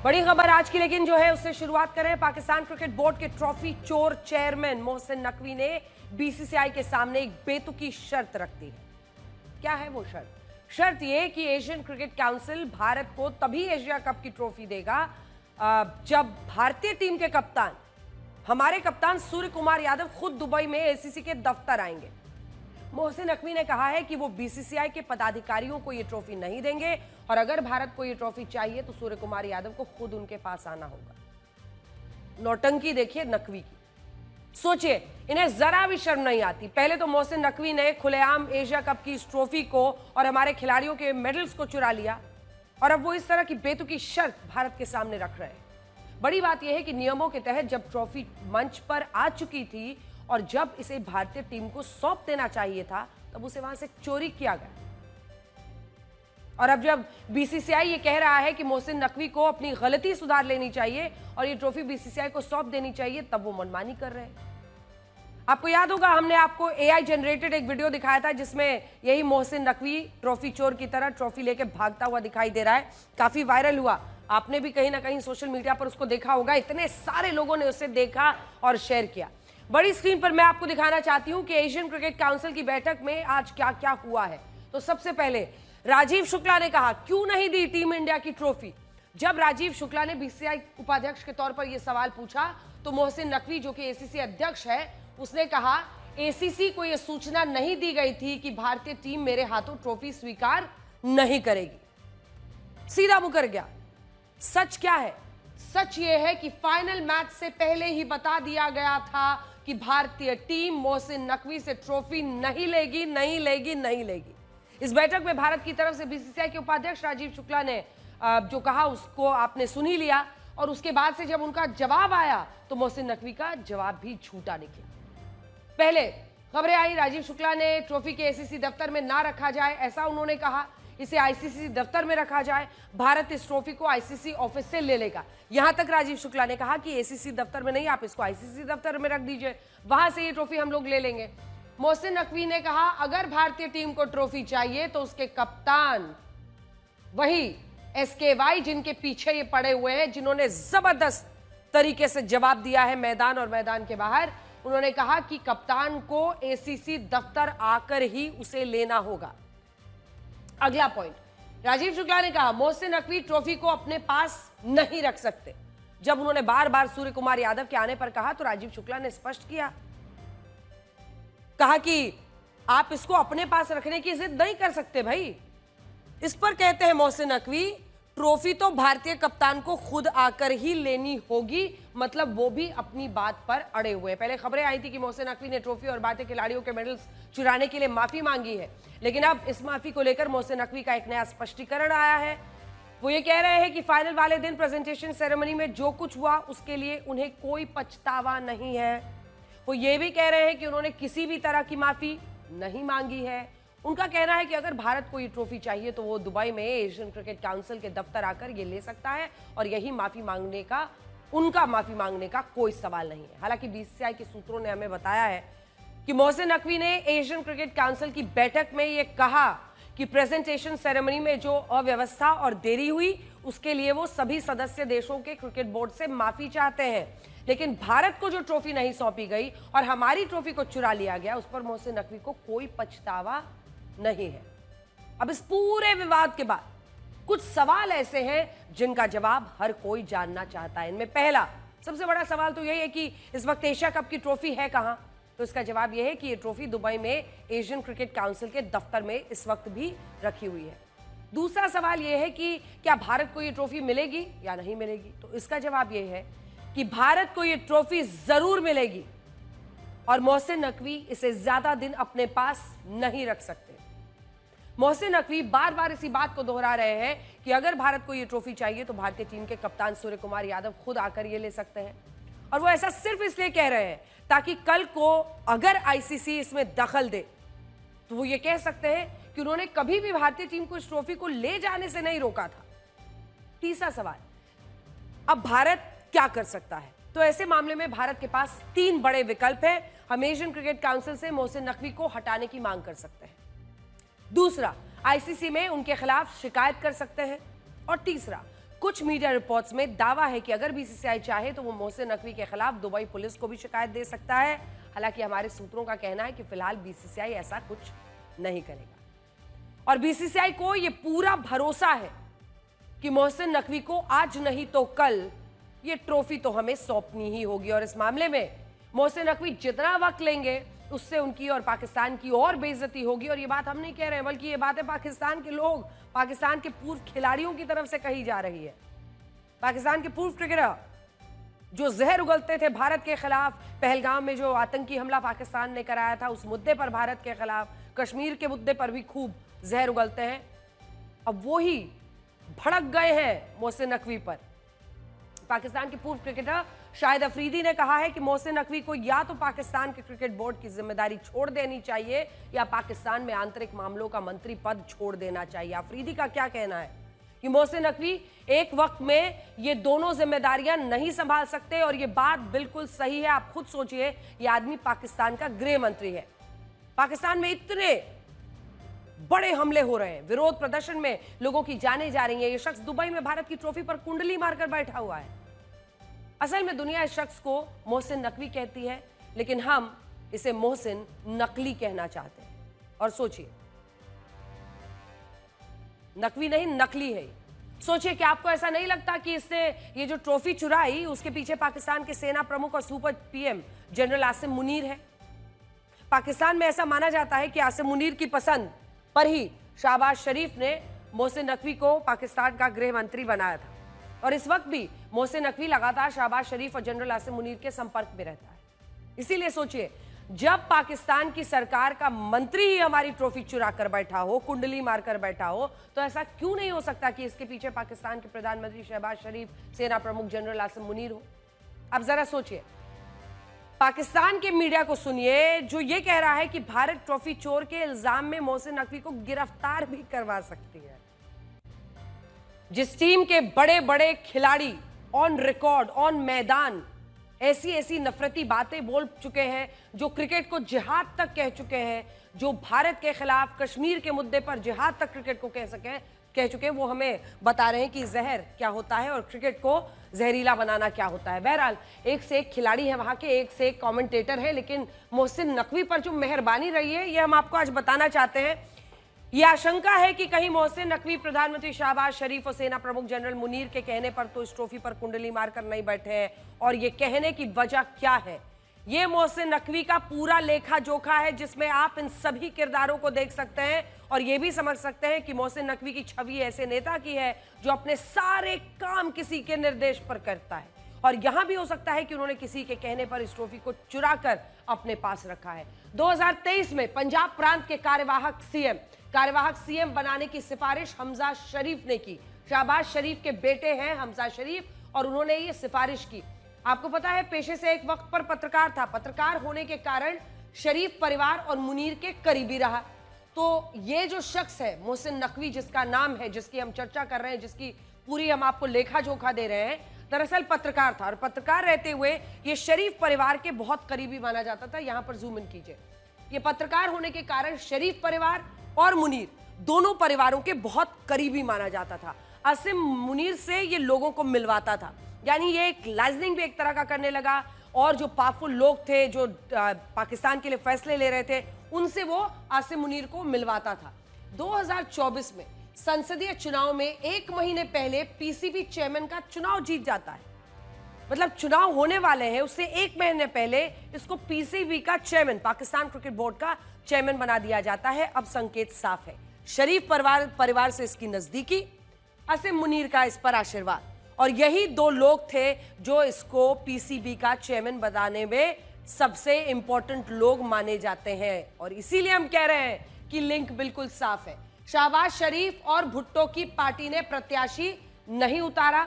बड़ी खबर आज की लेकिन जो है उससे शुरुआत करें। पाकिस्तान क्रिकेट बोर्ड के ट्रॉफी चोर चेयरमैन मोहसिन नकवी ने बीसीसीआई के सामने एक बेतुकी शर्त रख दी है। क्या है वो शर्त? शर्त यह कि एशियन क्रिकेट काउंसिल भारत को तभी एशिया कप की ट्रॉफी देगा जब भारतीय टीम के कप्तान, हमारे कप्तान सूर्य कुमार यादव खुद दुबई में एसीसी के दफ्तर आएंगे। मोहसिन नकवी ने कहा है कि वो बीसीसीआई के पदाधिकारियों को ये ट्रॉफी नहीं देंगे और अगर भारत को ये ट्रॉफी चाहिए तो सूर्य कुमार यादव को खुद उनके पास आना होगा। नौटंकी देखिए नकवी की, सोचिए इन्हें जरा भी शर्म नहीं आती। पहले तो मोहसिन नकवी ने खुलेआम एशिया कप की इस ट्रॉफी को और हमारे खिलाड़ियों के मेडल्स को चुरा लिया और अब वो इस तरह की बेतुकी शर्त भारत के सामने रख रहे हैं। बड़ी बात यह है कि नियमों के तहत जब ट्रॉफी मंच पर आ चुकी थी और जब इसे भारतीय टीम को सौंप देना चाहिए था तब उसे वहां से चोरी किया गया। और अब जब बीसीसीआई ये कह रहा है कि मोहसिन नकवी को अपनी गलती सुधार लेनी चाहिए और ये ट्रॉफी बीसीसीआई को सौंप देनी चाहिए, तब वो मनमानी कर रहे हैं। आपको याद होगा हमने आपको एआई जनरेटेड एक वीडियो दिखाया था जिसमें यही मोहसिन नकवी ट्रॉफी चोर की तरह ट्रॉफी लेके भागता हुआ दिखाई दे रहा है। काफी वायरल हुआ, आपने भी कहीं ना कहीं सोशल मीडिया पर उसको देखा होगा। इतने सारे लोगों ने उसे देखा और शेयर किया। बड़ी स्क्रीन पर मैं आपको दिखाना चाहती हूं कि एशियन क्रिकेट काउंसिल की बैठक में आज क्या क्या हुआ है। तो सबसे पहले राजीव शुक्ला ने कहा क्यों नहीं दी टीम इंडिया की ट्रॉफी। जब राजीव शुक्ला ने बीसीसीआई उपाध्यक्ष के तौर पर यह सवाल पूछा तो मोहसिन नकवी जो कि एसीसी अध्यक्छ है उसने कहा एसीसी को यह सूचना नहीं दी गई थी कि भारतीय टीम मेरे हाथों ट्रॉफी स्वीकार नहीं करेगी। सीधा मुकर गया। सच क्या है? सच यह है कि फाइनल मैच से पहले ही बता दिया गया था कि भारतीय टीम मोहसिन नकवी से ट्रॉफी नहीं लेगी, नहीं लेगी, नहीं लेगी। इस बैठक में भारत की तरफ से बीसीसीआई के उपाध्यक्ष राजीव शुक्ला ने जो कहा उसको आपने सुन ही लिया और उसके बाद से जब उनका जवाब आया तो मोहसिन नकवी का जवाब भी झूठा निकला। पहले खबरें आई राजीव शुक्ला ने ट्रॉफी के एसीसी दफ्तर में ना रखा जाए, ऐसा उन्होंने कहा। इसे आईसीसी दफ्तर में रखा जाए, भारत इस ट्रॉफी को आईसीसी ऑफिस से ले लेगा। यहां तक राजीव शुक्ला ने कहा कि एसीसी दफ्तर में नहीं, आप इसको आईसीसी दफ्तर में रख दीजिए, वहां से ये ट्रॉफी हम लोग ले लेंगे। मोहसिन नकवी ने कहा अगर भारतीय टीम को ट्रॉफी चाहिए तो उसके कप्तान वही एसकेवाई जिनके पीछे ये पड़े हुए हैं, जिन्होंने जबरदस्त तरीके से जवाब दिया है मैदान और मैदान के बाहर, उन्होंने कहा कि कप्तान को एसीसी दफ्तर आकर ही उसे लेना होगा। अगला पॉइंट, राजीव शुक्ला ने कहा मोहसिन नकवी ट्रॉफी को अपने पास नहीं रख सकते। जब उन्होंने बार बार सूर्य कुमार यादव के आने पर कहा तो राजीव शुक्ला ने स्पष्ट किया, कहा कि आप इसको अपने पास रखने की जिद नहीं कर सकते भाई। इस पर कहते हैं मोहसिन नकवी ट्रॉफी तो भारतीय कप्तान को खुद आकर ही लेनी होगी, मतलब वो भी अपनी बात पर अड़े हुए। पहले खबरें आई थी कि मोहसिन नकवी ने ट्रॉफी और भारतीय खिलाड़ियों के मेडल्स चुराने के लिए माफी मांगी है, लेकिन अब इस माफी को लेकर मोहसिन नकवी का एक नया स्पष्टीकरण आया है। वो ये कह रहे हैं कि फाइनल वाले दिन प्रेजेंटेशन सेरेमनी में जो कुछ हुआ उसके लिए उन्हें कोई पछतावा नहीं है। वो ये भी कह रहे हैं कि उन्होंने किसी भी तरह की माफी नहीं मांगी है। उनका कहना है कि अगर भारत को ये ट्रॉफी चाहिए तो वो दुबई में एशियन क्रिकेट काउंसिल के दफ्तर आकर ये ले सकता है और यही माफी मांगने का, उनका माफी मांगने का कोई सवाल नहीं है। हालांकि बीसीसीआई के सूत्रों ने हमें बताया है कि मोहसिन नकवी ने एशियन क्रिकेट काउंसिल की बैठक में ये कहा कि प्रेजेंटेशन सेरेमनी में जो अव्यवस्था और देरी हुई उसके लिए वो सभी सदस्य देशों के क्रिकेट बोर्ड से माफी चाहते हैं, लेकिन भारत को जो ट्रॉफी नहीं सौंपी गई और हमारी ट्रॉफी को चुरा लिया गया उस पर मोहसिन नकवी को कोई पछतावा नहीं है। अब इस पूरे विवाद के बाद कुछ सवाल ऐसे हैं जिनका जवाब हर कोई जानना चाहता है। इनमें पहला सबसे बड़ा सवाल तो यही है कि इस वक्त एशिया कप की ट्रॉफी है कहां? तो इसका जवाब यह है कि यह ट्रॉफी दुबई में एशियन क्रिकेट काउंसिल के दफ्तर में इस वक्त भी रखी हुई है। दूसरा सवाल यह है कि क्या भारत को यह ट्रॉफी मिलेगी या नहीं मिलेगी? तो इसका जवाब यह है कि भारत को यह ट्रॉफी जरूर मिलेगी और मोहसिन नकवी इसे ज्यादा दिन अपने पास नहीं रख सकते। मोहसिन नकवी बार बार इसी बात को दोहरा रहे हैं कि अगर भारत को यह ट्रॉफी चाहिए तो भारतीय टीम के कप्तान सूर्य कुमार यादव खुद आकर ये ले सकते हैं और वो ऐसा सिर्फ इसलिए कह रहे हैं ताकि कल को अगर आईसीसी इसमें दखल दे तो वो ये कह सकते हैं कि उन्होंने कभी भी भारतीय टीम को इस ट्रॉफी को ले जाने से नहीं रोका था। तीसरा सवाल, अब भारत क्या कर सकता है? तो ऐसे मामले में भारत के पास 3 बड़े विकल्प हैं। हम एशियन क्रिकेट काउंसिल से मोहसिन नकवी को हटाने की मांग कर सकते हैं, दूसरा आईसीसी में उनके खिलाफ शिकायत कर सकते हैं और तीसरा कुछ मीडिया रिपोर्ट्स में दावा है कि अगर बीसीसीआई चाहे तो वो मोहसिन नकवी के खिलाफ दुबई पुलिस को भी शिकायत दे सकता है। हालांकि हमारे सूत्रों का कहना है कि फिलहाल बीसीसीआई ऐसा कुछ नहीं करेगा और बीसीसीआई को यह पूरा भरोसा है कि मोहसिन नकवी को आज नहीं तो कल ये ट्रॉफी तो हमें सौंपनी ही होगी और इस मामले में मोहसिन नकवी जितना वक्त लेंगे उससे उनकी और पाकिस्तान की और बेइज्जती होगी। और ये बात हम नहीं कह रहे हैं, बल्कि ये बातें पाकिस्तान के लोग, पाकिस्तान के पूर्व खिलाड़ियों की तरफ से कही जा रही है। पाकिस्तान के पूर्व क्रिकेटर जो जहर उगलते थे भारत के खिलाफ, पहलगाम में जो आतंकी हमला पाकिस्तान ने कराया था उस मुद्दे पर भारत के खिलाफ, कश्मीर के मुद्दे पर भी खूब जहर उगलते हैं, अब वो ही भड़क गए हैं मोहसिन नकवी पर। पाकिस्तान के पूर्व क्रिकेटर शाहिद अफरीदी ने कहा है कि मोहसिन नकवी को या तो पाकिस्तान के क्रिकेट बोर्ड की जिम्मेदारी छोड़ देनी चाहिए या पाकिस्तान में आंतरिक मामलों का मंत्री पद छोड़ देना चाहिए। अफरीदी का क्या कहना है कि मोहसिन नकवी एक वक्त में ये दोनों जिम्मेदारियां नहीं संभाल सकते और ये बात बिल्कुल सही है। आप खुद सोचिए, ये आदमी पाकिस्तान का गृह मंत्री है। पाकिस्तान में इतने बड़े हमले हो रहे हैं, विरोध प्रदर्शन में लोगों की जानें जा रही हैं। ये शख्स दुबई में भारत की ट्रॉफी पर कुंडली मारकर बैठा हुआ है। असल में दुनिया इस शख्स को मोहसिन नकवी कहती है, लेकिन हम इसे मोहसिन नकली कहना चाहते हैं। और सोचिए, नकवी नहीं नकली है। सोचिए कि आपको ऐसा नहीं लगता कि इसने ये जो ट्रॉफी चुराई उसके पीछे पाकिस्तान के सेना प्रमुख और super PM general Asim Munir है। पाकिस्तान में ऐसा माना जाता है कि आसिम मुनीर की पसंद पर ही शहबाज शरीफ ने मोहसिन नकवी को पाकिस्तान का गृह मंत्री बनाया था और इस वक्त भी मोहसिन नकवी लगातार शहबाज शरीफ और जनरल आसिम मुनीर के संपर्क में रहता है। इसीलिए सोचिए, जब पाकिस्तान की सरकार का मंत्री ही हमारी ट्रॉफी चुरा कर बैठा हो, कुंडली मारकर बैठा हो, तो ऐसा क्यों नहीं हो सकता कि इसके पीछे पाकिस्तान के प्रधानमंत्री शहबाज शरीफ, सेना प्रमुख जनरल आसिम मुनीर हो। अब जरा सोचिए, पाकिस्तान के मीडिया को सुनिए जो ये कह रहा है कि भारत ट्रॉफी चोर के इल्जाम में मोहसिन नकवी को गिरफ्तार भी करवा सकती है। जिस टीम के बड़े बड़े खिलाड़ी ऑन रिकॉर्ड, ऑन मैदान ऐसी ऐसी नफरती बातें बोल चुके हैं, जो क्रिकेट को जिहाद तक कह चुके हैं, जो भारत के खिलाफ कश्मीर के मुद्दे पर जिहाद तक क्रिकेट को कह चुके हैं, वो हमें बता रहे हैं कि जहर क्या होता है और क्रिकेट को जहरीला बनाना क्या होता है। बहरहाल एक से एक खिलाड़ी है वहां के, एक से एक कमेंटेटर है, लेकिन मोहसिन नकवी पर जो मेहरबानी रही है ये हम आपको आज बताना चाहते हैं। यह आशंका है कि कहीं मोहसिन नकवी प्रधानमंत्री शहबाज शरीफ और सेना प्रमुख जनरल मुनीर के कहने पर तो इस ट्रॉफी पर कुंडली मारकर नहीं बैठे हैं। और ये कहने की वजह क्या है, ये मोहसिन नकवी का पूरा लेखा जोखा है, जिसमें आप इन सभी किरदारों को देख सकते हैं और ये भी समझ सकते हैं कि मोहसिन नकवी की छवि ऐसे नेता की है जो अपने सारे काम किसी के निर्देश पर करता है। और यहां भी हो सकता है कि उन्होंने किसी के कहने पर इस ट्रॉफी को चुरा कर अपने पास रखा है। 2023 में पंजाब प्रांत के कार्यवाहक सीएम बनाने की सिफारिश हमजा शरीफ ने की। शहबाज शरीफ के बेटे हैं हमजा शरीफ और उन्होंने ये सिफारिश की। आपको पता है, पेशे से एक वक्त पर पत्रकार था। पत्रकार होने के कारण शरीफ परिवार और मुनीर के करीबी रहा। तो ये जो शख्स है मोहसिन नकवी, जिसका नाम है, जिसकी हम चर्चा कर रहे हैं, जिसकी पूरी हम आपको लेखा जोखा दे रहे हैं, दरअसल पत्रकार था और पत्रकार रहते हुए ये शरीफ परिवार के बहुत करीबी माना जाता था। यहां पर जूम इन कीजिए। ये पत्रकार होने के कारण शरीफ परिवार और मुनीर दोनों परिवारों के बहुत करीबी माना जाता था। आसिम मुनीर से ये लोगों को मिलवाता था, यानी ये एक लाइजनिंग भी एक तरह का करने लगा और जो पावरफुल लोग थे, जो पाकिस्तान के लिए फैसले ले रहे थे, उनसे वो आसिम मुनीर को मिलवाता था। 2024 में संसदीय चुनाव में एक महीने पहले पीसीबी चेयरमैन का चुनाव जीत जाता है। मतलब चुनाव होने वाले हैं, उससे एक महीने पहले इसको पीसीबी का चेयरमैन, पाकिस्तान क्रिकेट बोर्ड का चेयरमैन बना दिया जाता है। अब संकेत साफ है, शरीफ परिवार से इसकी नजदीकी, आसिम मुनीर का इस पर आशीर्वाद, और यही दो लोग थे जो इसको पीसीबी का चेयरमैन बनाने में सबसे इंपॉर्टेंट लोग माने जाते हैं। और इसीलिए हम कह रहे हैं कि लिंक बिल्कुल साफ है। शहबाज शरीफ और भुट्टो की पार्टी ने प्रत्याशी नहीं उतारा।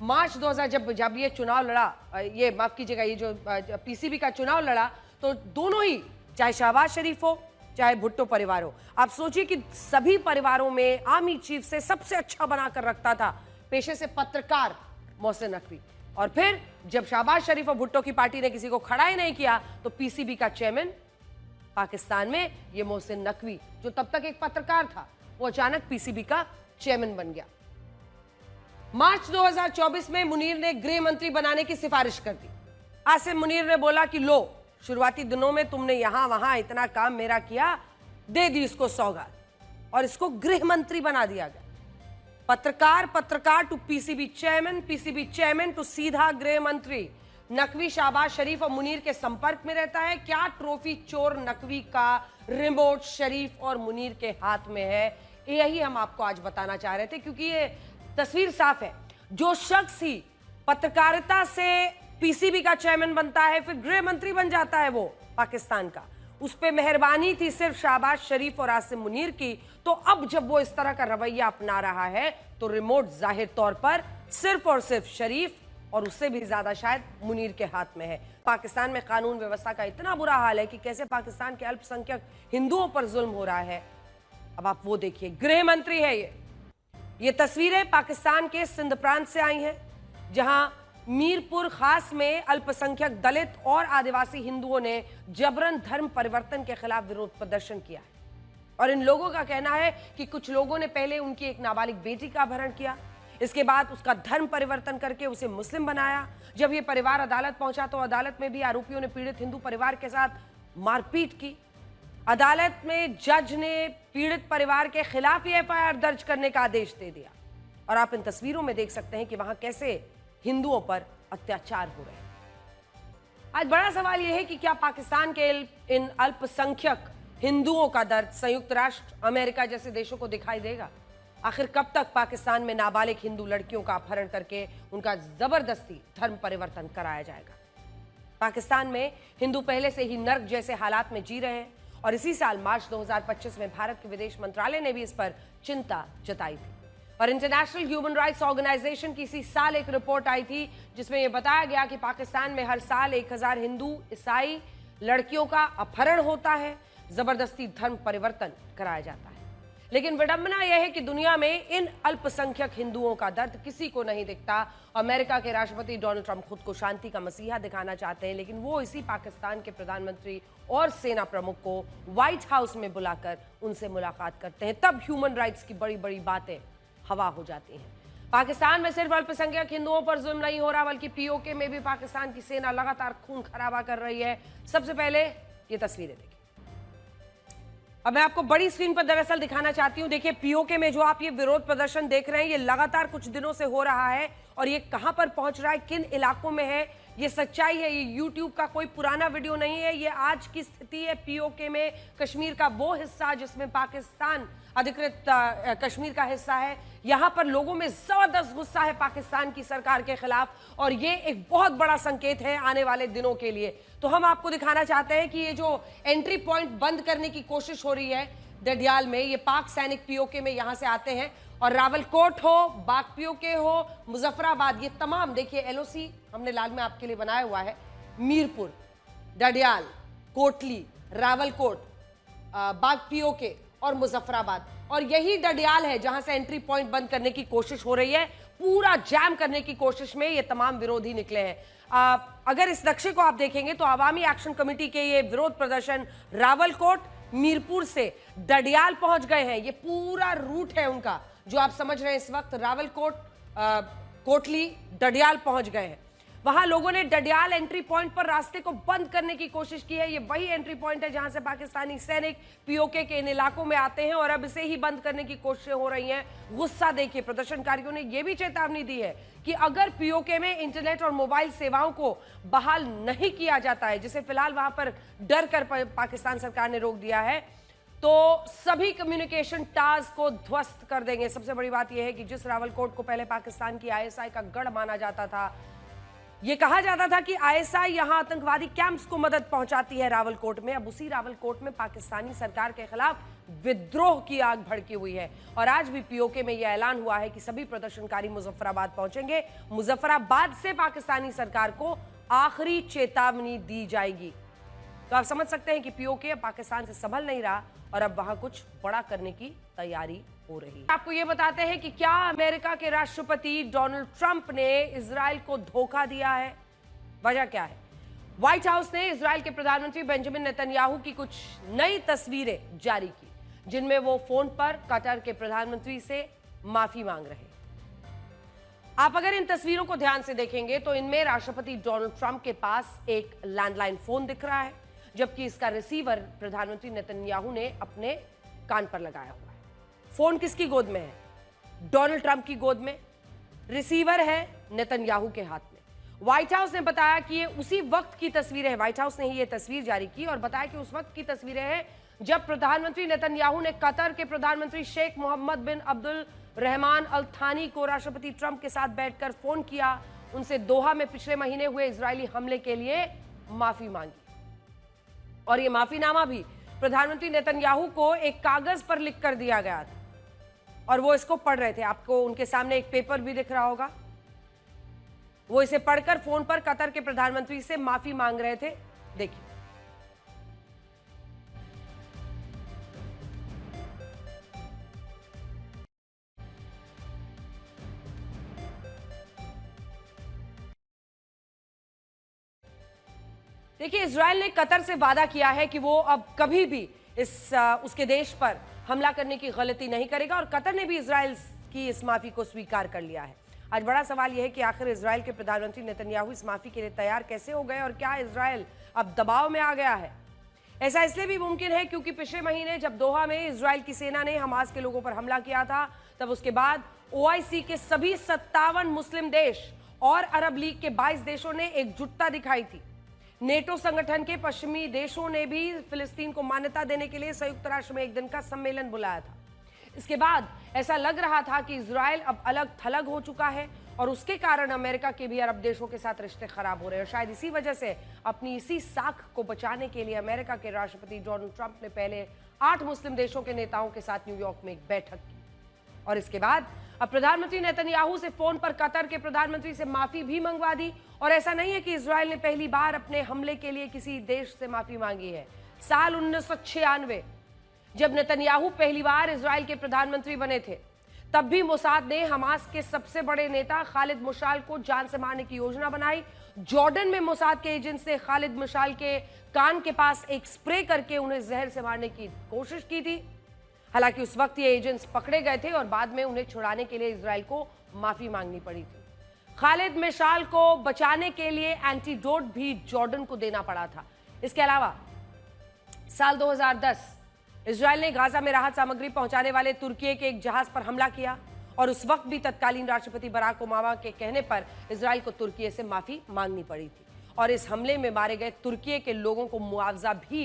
मार्च 2000 जब ये चुनाव लड़ा, ये माफ कीजिएगा, ये जो पीसीबी का चुनाव लड़ा, तो दोनों ही, चाहे शहबाज शरीफ हो चाहे भुट्टो परिवार हो, आप सोचिए कि सभी परिवारों में आर्मी चीफ से सबसे अच्छा बनाकर रखता था पेशे से पत्रकार मोहसिन नकवी। और फिर जब शहबाज शरीफ और भुट्टो की पार्टी ने किसी को खड़ा ही नहीं किया तो पीसीबी का चेयरमैन पाकिस्तान में ये मोहसिन नकवी, जो तब तक एक पत्रकार था, वो अचानक पीसीबी का चेयरमैन बन गया। मार्च 2024 में मुनीर ने गृह मंत्री बनाने की सिफारिश कर दी। आसिम मुनीर ने बोला कि लो, शुरुआती दिनों में तुमने यहां वहां इतना काम मेरा किया, दे दी इसको सौगात, और इसको गृह मंत्री बना दिया गया। पत्रकार टू पीसीबी चेयरमैन टू सीधा गृह मंत्री। नकवी शाहबाज शरीफ और मुनीर के संपर्क में रहता है। क्या ट्रॉफी चोर नकवी का रिमोट शरीफ और मुनीर के हाथ में है? यही हम आपको आज बताना चाह रहे थे, क्योंकि ये तस्वीर साफ है। जो शख्स ही पत्रकारिता से पीसीबी का चेयरमैन बनता है, फिर गृह मंत्री बन जाता है वो पाकिस्तान का, उस पे मेहरबानी थी सिर्फ शाहबाज शरीफ और आसिम मुनीर की। तो अब जब वो इस तरह का रवैया अपना रहा है, तो रिमोट जाहिर तौर पर सिर्फ और सिर्फ शरीफ और उससे भी ज्यादा शायद मुनीर के हाथ में है। पाकिस्तान में कानून व्यवस्था का इतना बुरा हाल है कि कैसे पाकिस्तान के अल्पसंख्यक हिंदुओं पर जुल्म हो रहा है। अब आप वो देखिए, गृह मंत्री है ये तस्वीरें पाकिस्तान के सिंध प्रांत से आई हैं, जहां मीरपुर खास में अल्पसंख्यक दलित और आदिवासी हिंदुओं ने जबरन धर्म परिवर्तन के खिलाफ विरोध प्रदर्शन किया है। और इन लोगों का कहना है कि कुछ लोगों ने पहले उनकी एक नाबालिग बेटी का अपहरण किया, इसके बाद उसका धर्म परिवर्तन करके उसे मुस्लिम बनाया। जब यह परिवार अदालत पहुंचा तो अदालत में भी आरोपियों ने पीड़ित हिंदू परिवार के साथ मारपीट की। अदालत में जज ने पीड़ित परिवार के खिलाफ एफआईआर दर्ज करने का आदेश दे दिया। और आप इन तस्वीरों में देख सकते हैं कि वहां कैसे हिंदुओं पर अत्याचार हो रहे हैं। आज बड़ा सवाल यह है कि क्या पाकिस्तान के इन अल्पसंख्यक हिंदुओं का दर्द संयुक्त राष्ट्र, अमेरिका जैसे देशों को दिखाई देगा? आखिर कब तक पाकिस्तान में नाबालिग हिंदू लड़कियों का अपहरण करके उनका जबरदस्ती धर्म परिवर्तन कराया जाएगा? पाकिस्तान में हिंदू पहले से ही नर्क जैसे हालात में जी रहे हैं, और इसी साल मार्च 2025 में भारत के विदेश मंत्रालय ने भी इस पर चिंता जताई थी। और इंटरनेशनल ह्यूमन राइट्स ऑर्गेनाइजेशन की इसी साल एक रिपोर्ट आई थी, जिसमें यह बताया गया कि पाकिस्तान में हर साल 1000 हिंदू ईसाई लड़कियों का अपहरण होता है, जबरदस्ती धर्म परिवर्तन कराया जाता है। लेकिन विडंबना यह है कि दुनिया में इन अल्पसंख्यक हिंदुओं का दर्द किसी को नहीं दिखता। अमेरिका के राष्ट्रपति डोनाल्ड ट्रंप खुद को शांति का मसीहा दिखाना चाहते हैं, लेकिन वो इसी पाकिस्तान के प्रधानमंत्री और सेना प्रमुख को व्हाइट हाउस में बुलाकर उनसे मुलाकात करते हैं। तब ह्यूमन राइट्स की बड़ी बड़ी बातें हवा हो जाती हैं। पाकिस्तान में सिर्फ अल्पसंख्यक हिंदुओं पर जुल्म नहीं हो रहा, बल्कि पीओके में भी पाकिस्तान की सेना लगातार खून खराबा कर रही है। सबसे पहले ये तस्वीरें देखिए। अब मैं आपको बड़ी स्क्रीन पर दरअसल दिखाना चाहती हूं। देखिए, पीओके में जो आप ये विरोध प्रदर्शन देख रहे हैं, ये लगातार कुछ दिनों से हो रहा है, और ये कहां पर पहुंच रहा है, किन इलाकों में है, ये सच्चाई है। ये यूट्यूब का कोई पुराना वीडियो नहीं है, ये आज की स्थिति है। पीओके में कश्मीर का वो हिस्सा जिसमें पाकिस्तान अधिकृत कश्मीर का हिस्सा है, यहां पर लोगों में जबरदस्त गुस्सा है पाकिस्तान की सरकार के खिलाफ, और ये एक बहुत बड़ा संकेत है आने वाले दिनों के लिए। तो हम आपको दिखाना चाहते हैं कि ये जो एंट्री पॉइंट बंद करने की कोशिश हो रही है डडियाल में, ये पाक सैनिक पीओके में यहां से आते हैं, और रावलकोट हो, बाग पीओके हो, मुजफ्फराबाद, ये तमाम देखिए एलओसी हमने लाल में आपके लिए बनाया हुआ है। मीरपुर, डडियाल, कोटली, रावलकोट, बाग पीओके और मुजफ्फराबाद, और यही डडियाल है जहां से एंट्री पॉइंट बंद करने की कोशिश हो रही है। पूरा जैम करने की कोशिश में ये तमाम विरोधी निकले हैं। अगर इस नक्शे को आप देखेंगे तो अवामी एक्शन कमेटी के ये विरोध प्रदर्शन रावलकोट, मीरपुर से डडियाल पहुंच गए हैं। ये पूरा रूट है उनका, जो आप समझ रहे हैं इस वक्त। रावलकोट, कोटली, डडियाल पहुंच गए हैं। वहां लोगों ने डडियाल एंट्री पॉइंट पर रास्ते को बंद करने की कोशिश की है। ये वही एंट्री पॉइंट है जहां से पाकिस्तानी सैनिक पीओके के इन इलाकों में आते हैं, और अब इसे ही बंद करने की कोशिशें हो रही हैं। गुस्सा देखिए, प्रदर्शनकारियों ने यह भी चेतावनी दी है कि अगर पीओके में इंटरनेट और मोबाइल सेवाओं को बहाल नहीं किया जाता है, जिसे फिलहाल वहां पर डर कर पाकिस्तान सरकार ने रोक दिया है, तो सभी कम्युनिकेशन टावर्स को ध्वस्त कर देंगे। सबसे बड़ी बात यह है कि जिस रावलकोट को पहले पाकिस्तान की आईएसआई का गढ़ माना जाता था, ये कहा जाता था कि आईएसआई यहां आतंकवादी कैंप्स को मदद पहुंचाती है रावलकोट में, अब उसी रावलकोट में पाकिस्तानी सरकार के खिलाफ विद्रोह की आग भड़की हुई है। और आज भी पीओके में यह ऐलान हुआ है कि सभी प्रदर्शनकारी मुजफ्फराबाद पहुंचेंगे। मुजफ्फराबाद से पाकिस्तानी सरकार को आखिरी चेतावनी दी जाएगी। तो आप समझ सकते हैं कि पीओके पाकिस्तान से संभल नहीं रहा, और अब वहां कुछ बड़ा करने की तैयारी हो रही है। आपको यह बताते हैं कि क्या अमेरिका के राष्ट्रपति डोनाल्ड ट्रंप ने इजराइल को धोखा दिया है। वजह क्या है? व्हाइट हाउस ने इजराइल के प्रधानमंत्री बेंजामिन नेतन्याहू की कुछ नई तस्वीरें जारी की, जिनमें वो फोन पर कतर के प्रधानमंत्री से माफी मांग रहे। आप अगर इन तस्वीरों को ध्यान से देखेंगे तो इनमें राष्ट्रपति डोनाल्ड ट्रंप के पास एक लैंडलाइन फोन दिख रहा है, जबकि इसका रिसीवर प्रधानमंत्री नेतन्याहू ने अपने कान पर लगाया हुआ है। फोन किसकी गोद में है? डोनाल्ड ट्रंप की गोद में। रिसीवर है नेतन्याहू के हाथ में। व्हाइट हाउस ने बताया कि ये उसी वक्त की तस्वीरें हैं। व्हाइट हाउस ने ही ये तस्वीर जारी की और बताया कि उस वक्त की तस्वीरें हैं जब प्रधानमंत्री नेतन्याहू ने कतर के प्रधानमंत्री शेख मोहम्मद बिन अब्दुल रहमान अल थानी को राष्ट्रपति ट्रंप के साथ बैठकर फोन किया, उनसे दोहा में पिछले महीने हुए इजरायली हमले के लिए माफी मांगी। और यह माफीनामा भी प्रधानमंत्री नेतन्याहू को एक कागज पर लिखकर दिया गया था और वो इसको पढ़ रहे थे। आपको उनके सामने एक पेपर भी दिख रहा होगा। वो इसे पढ़कर फोन पर कतर के प्रधानमंत्री से माफी मांग रहे थे। देखिए, देखिए, इजरायल ने कतर से वादा किया है कि वो अब कभी भी उसके देश पर हमला करने की गलती नहीं करेगा और कतर ने भी इजरायल की इस माफी को स्वीकार कर लिया है। आज बड़ा सवाल यह है कि आखिर इजरायल के प्रधानमंत्री नेतन्याहू इस माफी के लिए तैयार कैसे हो गए और क्या इजरायल अब दबाव में आ गया है? ऐसा इसलिए भी मुमकिन है क्योंकि पिछले महीने जब दोहा में इजरायल की सेना ने हमास के लोगों पर हमला किया था, तब उसके बाद ओआईसी के सभी 57 मुस्लिम देश और अरब लीग के 22 देशों ने एकजुटता दिखाई थी। नेटो संगठन के पश्चिमी देशों ने भी फिलिस्तीन को मान्यता देने के लिए संयुक्त राष्ट्र में एक दिन का सम्मेलन बुलाया था। इसके बाद ऐसा लग रहा था कि इजरायल अब अलग थलग हो चुका है और उसके कारण अमेरिका के भी अरब देशों के साथ रिश्ते खराब हो रहे हैं। शायद इसी वजह से अपनी इसी साख को बचाने के लिए अमेरिका के राष्ट्रपति डोनाल्ड ट्रंप ने पहले 8 मुस्लिम देशों के नेताओं के साथ न्यूयॉर्क में एक बैठक की और इसके बाद अब प्रधानमंत्री नेतन्याहू से फोन पर कतर के प्रधानमंत्री से माफी भी मंगवा दी। और ऐसा नहीं है कि इजरायल ने पहली बार अपने हमले के लिए किसी देश से माफी मांगी है। साल 1996 जब नेतन्याहू पहली बार इजरायल के प्रधानमंत्री बने थे, तब भी मोसाद ने हमास के सबसे बड़े नेता खालिद मशाल को जान से मारने की योजना बनाई। जॉर्डन में मोसाद के एजेंट्स ने खालिद मशाल के कान के पास एक स्प्रे करके उन्हें जहर से मारने की कोशिश की थी। हालांकि उस वक्त ये एजेंट्स पकड़े गए थे और बाद में उन्हें छुड़ाने के लिए इजरायल को माफी मांगनी पड़ी थी। खालिद मशाल को बचाने के लिए एंटीडोट भी जॉर्डन को देना पड़ा था। इसके अलावा साल 2010 इजरायल ने गाजा में राहत सामग्री पहुंचाने वाले तुर्की के एक जहाज पर हमला किया और उस वक्त भी तत्कालीन राष्ट्रपति बराक ओबामा के कहने पर इजरायल को तुर्की से माफी मांगनी पड़ी थी और इस हमले में मारे गए तुर्की के लोगों को मुआवजा भी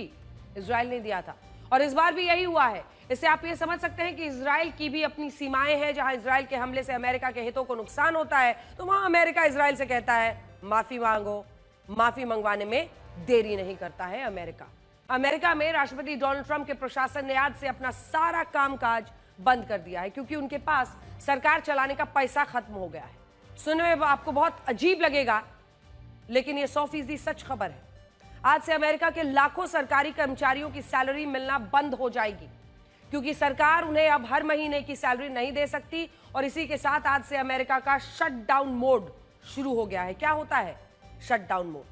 इजरायल ने दिया था। और इस बार भी यही हुआ है। इससे आप ये समझ सकते हैं कि इजरायल की भी अपनी सीमाएं हैं। जहां इजरायल के हमले से अमेरिका के हितों को नुकसान होता है, तो वहां अमेरिका इजरायल से कहता है माफी मांगो। माफी मंगवाने में देरी नहीं करता है अमेरिका। अमेरिका में राष्ट्रपति डोनाल्ड ट्रंप के प्रशासन ने आज से अपना सारा कामकाज बंद कर दिया है क्योंकि उनके पास सरकार चलाने का पैसा खत्म हो गया है। सुनने में आपको बहुत अजीब लगेगा, लेकिन यह 100% सच खबर है। आज से अमेरिका के लाखों सरकारी कर्मचारियों की सैलरी मिलना बंद हो जाएगी क्योंकि सरकार उन्हें अब हर महीने की सैलरी नहीं दे सकती और इसी के साथ आज से अमेरिका का शटडाउन मोड शुरू हो गया है। क्या होता है शटडाउन मोड?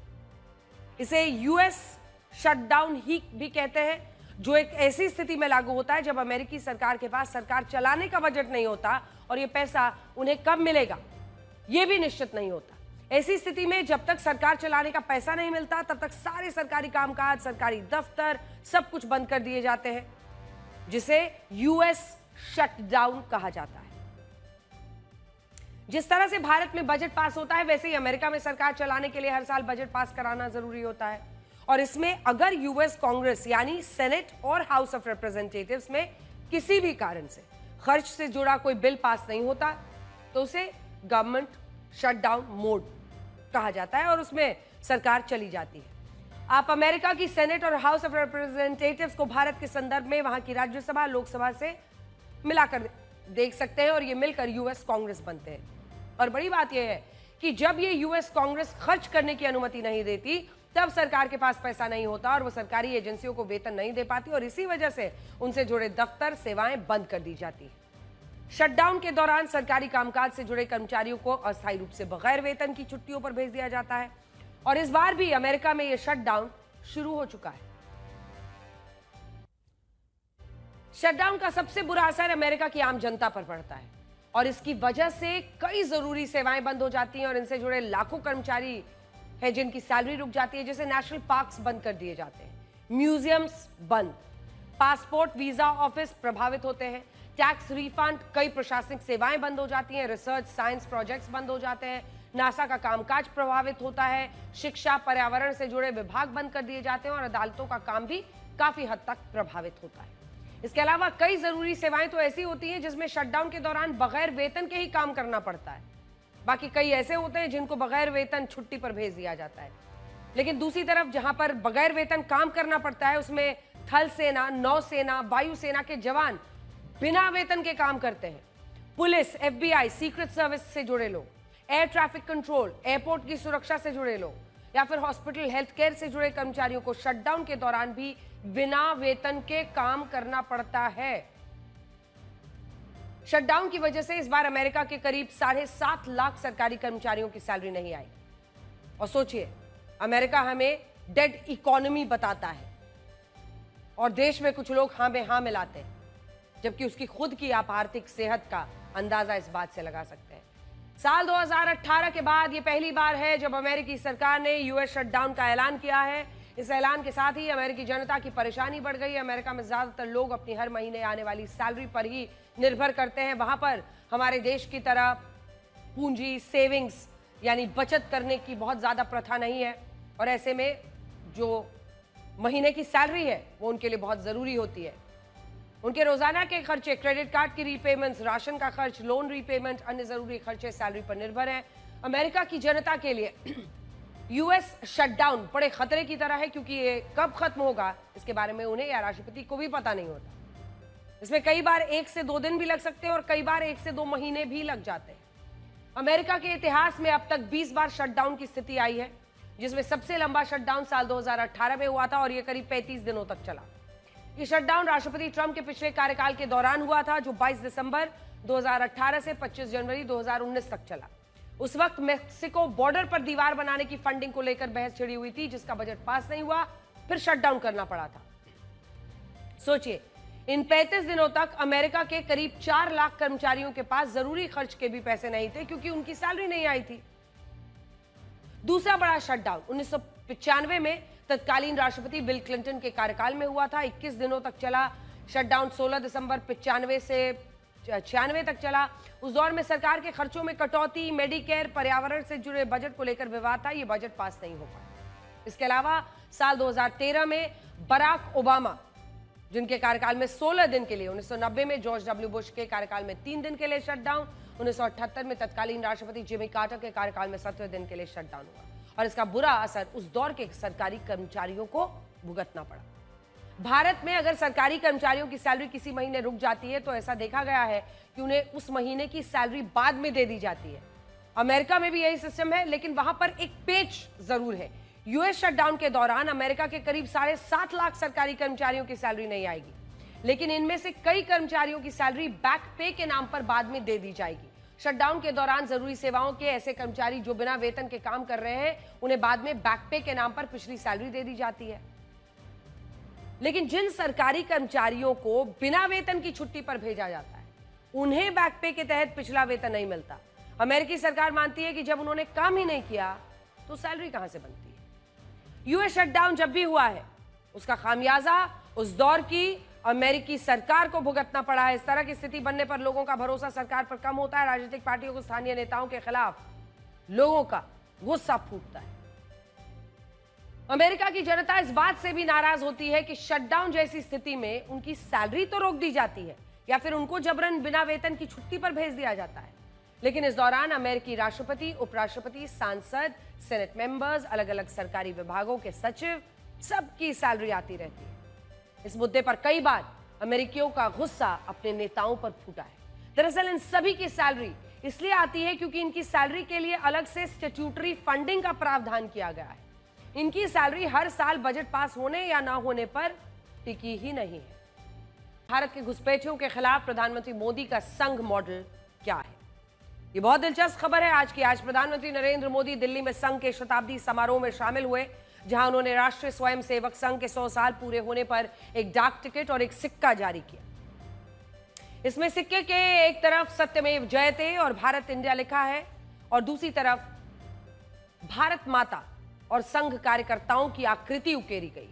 इसे यूएस शटडाउन ही भी कहते हैं, जो एक ऐसी स्थिति में लागू होता है जब अमेरिकी सरकार के पास सरकार चलाने का बजट नहीं होता और यह पैसा उन्हें कब मिलेगा यह भी निश्चित नहीं होता। ऐसी स्थिति में जब तक सरकार चलाने का पैसा नहीं मिलता तब तक सारे सरकारी कामकाज, सरकारी दफ्तर सब कुछ बंद कर दिए जाते हैं, जिसे यूएस शटडाउन कहा जाता है। जिस तरह से भारत में बजट पास होता है, वैसे ही अमेरिका में सरकार चलाने के लिए हर साल बजट पास कराना जरूरी होता है और इसमें अगर यूएस कांग्रेस यानी सेनेट और हाउस ऑफ रिप्रेजेंटेटिव्स में किसी भी कारण से खर्च से जुड़ा कोई बिल पास नहीं होता तो उसे गवर्नमेंट शटडाउन मोड कहा जाता है और उसमें सरकार चली जाती है। आप अमेरिका की सेनेट और हाउस ऑफ रिप्रेजेंटेटिव्स को भारत के संदर्भ में वहां की राज्यसभा, लोकसभा से मिलाकर देख सकते हैं और ये मिलकर यूएस कांग्रेस बनते हैं। और बड़ी बात यह है कि जब ये यूएस कांग्रेस खर्च करने की अनुमति नहीं देती, तब सरकार के पास पैसा नहीं होता और वो सरकारी एजेंसियों को वेतन नहीं दे पाती और इसी वजह से उनसे जुड़े दफ्तर, सेवाएं बंद कर दी जाती है। शटडाउन के दौरान सरकारी कामकाज से जुड़े कर्मचारियों को अस्थायी रूप से बगैर वेतन की छुट्टियों पर भेज दिया जाता है और इस बार भी अमेरिका में यह शटडाउन शुरू हो चुका है। शटडाउन का सबसे बुरा असर अमेरिका की आम जनता पर पड़ता है। और इसकी वजह से कई जरूरी सेवाएं बंद हो जाती हैं और इनसे जुड़े लाखों कर्मचारी है जिनकी सैलरी रुक जाती है। जैसे नेशनल पार्क्स बंद कर दिए जाते हैं, म्यूजियम्स बंद, पासपोर्ट वीजा ऑफिस प्रभावित होते हैं, टैक्स रिफंड, कई प्रशासनिक सेवाएं बंद हो जाती हैं, रिसर्च साइंस प्रोजेक्ट्स बंद हो जाते हैं, नासा का कामकाज प्रभावित होता है, शिक्षा पर्यावरण से जुड़े विभाग बंद कर दिए जाते हैं और अदालतों का काम भी काफी हद तक प्रभावित होता है। इसके अलावा कई जरूरी सेवाएं तो ऐसी होती हैं जिसमें शटडाउन के दौरान बगैर वेतन के ही काम करना पड़ता है। बाकी कई ऐसे होते हैं जिनको बगैर वेतन छुट्टी पर भेज दिया जाता है। लेकिन दूसरी तरफ जहां पर बगैर वेतन काम करना पड़ता है उसमें थल सेना, नौसेना, वायुसेना के जवान बिना वेतन के काम करते हैं। पुलिस, FBI, सीक्रेट सर्विस से जुड़े लोग, एयर ट्रैफिक कंट्रोल, एयरपोर्ट की सुरक्षा से जुड़े लोग या फिर हॉस्पिटल हेल्थ केयर से जुड़े कर्मचारियों को शटडाउन के दौरान भी बिना वेतन के काम करना पड़ता है। शटडाउन की वजह से इस बार अमेरिका के करीब 7.5 लाख सरकारी कर्मचारियों की सैलरी नहीं आई। और सोचिए, अमेरिका हमें डेड इकोनॉमी बताता है और देश में कुछ लोग हाँ में हाँ मिलाते हैं, जबकि उसकी खुद की आप आर्थिक सेहत का अंदाजा इस बात से लगा सकते हैं। साल 2018 के बाद ये पहली बार है जब अमेरिकी सरकार ने यूएस शटडाउन का ऐलान किया है। इस ऐलान के साथ ही अमेरिकी जनता की परेशानी बढ़ गई। अमेरिका में ज्यादातर लोग अपनी हर महीने आने वाली सैलरी पर ही निर्भर करते हैं। वहां पर हमारे देश की तरह पूंजी, सेविंग्स यानी बचत करने की बहुत ज्यादा प्रथा नहीं है और ऐसे में जो महीने की सैलरी है वो उनके लिए बहुत जरूरी होती है। उनके रोजाना के खर्चे, क्रेडिट कार्ड की रीपेमेंट्स, राशन का खर्च, लोन रीपेमेंट, अन्य जरूरी खर्चे सैलरी पर निर्भर हैं। अमेरिका की जनता के लिए यूएस शटडाउन बड़े खतरे की तरह है क्योंकि ये कब खत्म होगा इसके बारे में उन्हें या राष्ट्रपति को भी पता नहीं होता। इसमें कई बार 1 से 2 दिन भी लग सकते हैं और कई बार 1 से 2 महीने भी लग जाते हैं। अमेरिका के इतिहास में अब तक 20 बार शटडाउन की स्थिति आई है, जिसमें सबसे लंबा शटडाउन साल 2018 में हुआ था और यह करीब 35 दिनों तक चला। ये शटडाउन राष्ट्रपति ट्रंप के पिछले कार्यकाल के दौरान हुआ था, जो 22 दिसंबर 2018 से 25 जनवरी 2019 तक चला। उस वक्त मेक्सिको बॉर्डर पर दीवार बनाने की फंडिंग को लेकर बहस छिड़ी हुई थी, जिसका बजट पास नहीं हुआ, फिर शटडाउन करना पड़ा था। सोचिए, इन 35 दिनों तक अमेरिका के करीब 4 लाख कर्मचारियों के पास जरूरी खर्च के भी पैसे नहीं थे क्योंकि उनकी सैलरी नहीं आई थी। दूसरा बड़ा शटडाउन 1995 में तत्कालीन राष्ट्रपति बिल क्लिंटन के कार्यकाल में हुआ था। 21 दिनों तक चला। शटडाउन 16 दिसंबर 95 से 96 तक चला। उस दौर में सरकार के खर्चों में कटौती, मेडिकेयर, पर्यावरण से जुड़े बजट को लेकर विवाद था। यह बजट पास नहीं हो पाया। इसके अलावा साल 2013 में बराक ओबामा, जिनके कार्यकाल में 16 दिन के लिए, 1990 में जॉर्ज डब्ल्यू बुश के कार्यकाल में 3 दिन के लिए शटडाउन, 1978 में तत्कालीन राष्ट्रपति जिमी कार्टर के कार्यकाल में 17 दिन के लिए शटडाउन हुआ और इसका बुरा असर उस दौर के सरकारी कर्मचारियों को भुगतना पड़ा। भारत में अगर सरकारी कर्मचारियों की सैलरी किसी महीने रुक जाती है तो ऐसा देखा गया है कि उन्हें उस महीने की सैलरी बाद में दे दी जाती है। अमेरिका में भी यही सिस्टम है, लेकिन वहां पर एक पेच जरूर है। यूएस शटडाउन के दौरान अमेरिका के करीब 7.5 लाख सरकारी कर्मचारियों की सैलरी नहीं आएगी, लेकिन इनमें से कई कर्मचारियों की सैलरी बैक पे के नाम पर बाद में दे दी जाएगी। शटडाउन के दौरान जरूरी सेवाओं के ऐसे कर्मचारी जो बिना वेतन के काम कर रहे हैं, उन्हें बाद में बैक पे के नाम पर पिछली सैलरी दे दी जाती है। लेकिन जिन सरकारी कर्मचारियों को बिना वेतन की छुट्टी पर भेजा जाता है, उन्हें बैक पे के तहत पिछला वेतन नहीं मिलता। अमेरिकी सरकार मानती है कि जब उन्होंने काम ही नहीं किया तो सैलरी कहां से बनती है। यूएस शटडाउन जब भी हुआ है, उसका खामियाजा उस दौर की अमेरिकी सरकार को भुगतना पड़ा है। इस तरह की स्थिति बनने पर लोगों का भरोसा सरकार पर कम होता है। राजनीतिक पार्टियों को स्थानीय नेताओं के खिलाफ लोगों का गुस्सा फूटता है। अमेरिका की जनता इस बात से भी नाराज होती है कि शटडाउन जैसी स्थिति में उनकी सैलरी तो रोक दी जाती है या फिर उनको जबरन बिना वेतन की छुट्टी पर भेज दिया जाता है, लेकिन इस दौरान अमेरिकी राष्ट्रपति, उपराष्ट्रपति, सांसद, सेनेट मेंबर्स, अलग अलग सरकारी विभागों के सचिव, सबकी सैलरी आती रहती है। इस मुद्दे पर कई बार अमेरिकियों का गुस्सा अपने नेताओं पर फूटा है। दरअसल इन सभी की सैलरी इसलिए आती है क्योंकि इनकी सैलरी के लिए अलग से स्टैट्यूटरी फंडिंग का प्रावधान किया गया है। इनकी सैलरी हर साल बजट पास होने या ना होने पर टिकी ही नहीं है। भारत के घुसपैठियों के खिलाफ प्रधानमंत्री मोदी का संघ मॉडल क्या है, ये बहुत दिलचस्प खबर है आज की। आज प्रधानमंत्री नरेंद्र मोदी दिल्ली में संघ के शताब्दी समारोह में शामिल हुए, जहां उन्होंने राष्ट्रीय स्वयंसेवक संघ के 100 साल पूरे होने पर एक डाक टिकट और एक सिक्का जारी किया। इसमें सिक्के के एक तरफ सत्यमेव जयते और भारत इंडिया लिखा है और दूसरी तरफ भारत माता और संघ कार्यकर्ताओं की आकृति उकेरी गई